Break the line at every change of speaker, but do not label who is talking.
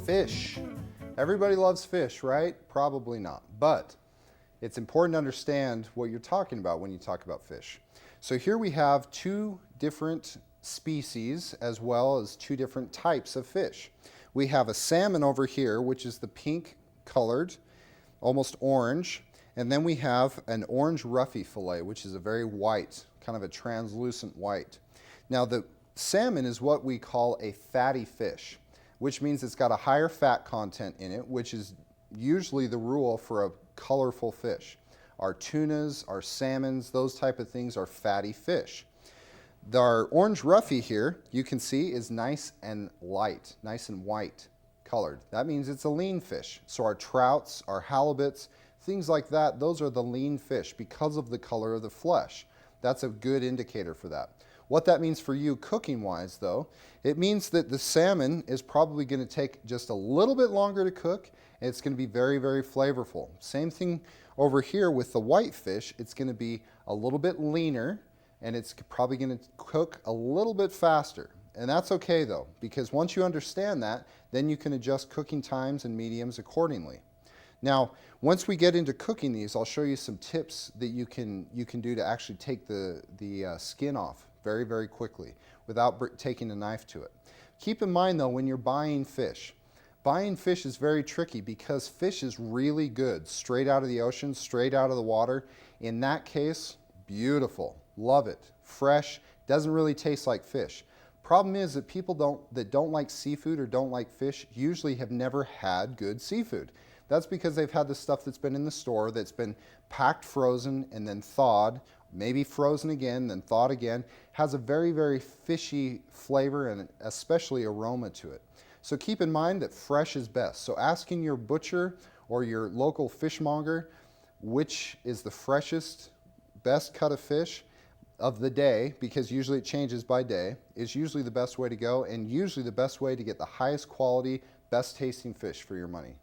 Fish. Everybody loves fish, right? Probably not. But it's important to understand what you're talking about when you talk about fish. So here we have two different species as well as two different types of fish. We have a salmon over here, which is the pink colored, almost orange. And then we have an orange roughy fillet, which is a very white, kind of a translucent white. Now the salmon is what we call a fatty fish, which means it's got a higher fat content in it, which is usually the rule for a colorful fish. Our tunas, our salmons, those type of things are fatty fish. Our orange roughy here, you can see, is nice and light, nice and white colored. That means it's a lean fish. So our trouts, our halibuts, things like that, those are the lean fish because of the color of the flesh. That's a good indicator for that. What that means for you cooking wise though, it means that the salmon is probably going to take just a little bit longer to cook, and it's going to be very, very flavorful. Same thing over here with the white fish. It's going to be a little bit leaner, and it's probably going to cook a little bit faster. And that's okay though, because once you understand that, then you can adjust cooking times and mediums accordingly. Now, once we get into cooking these, I'll show you some tips that you can do to actually take the skin off very, very quickly without taking a knife to it. Keep in mind though, when you're buying fish is very tricky because fish is really good straight out of the ocean, straight out of the water. In that case, beautiful, love it, fresh, doesn't really taste like fish. Problem is that people that don't like seafood or don't like fish usually have never had good seafood. That's because they've had the stuff that's been in the store that's been packed frozen and then thawed, maybe frozen again, then thawed again, has a very, very fishy flavor and especially aroma to it. So keep in mind that fresh is best. So asking your butcher or your local fishmonger which is the freshest, best cut of fish of the day, because usually it changes by day, is usually the best way to go and usually the best way to get the highest quality, best tasting fish for your money.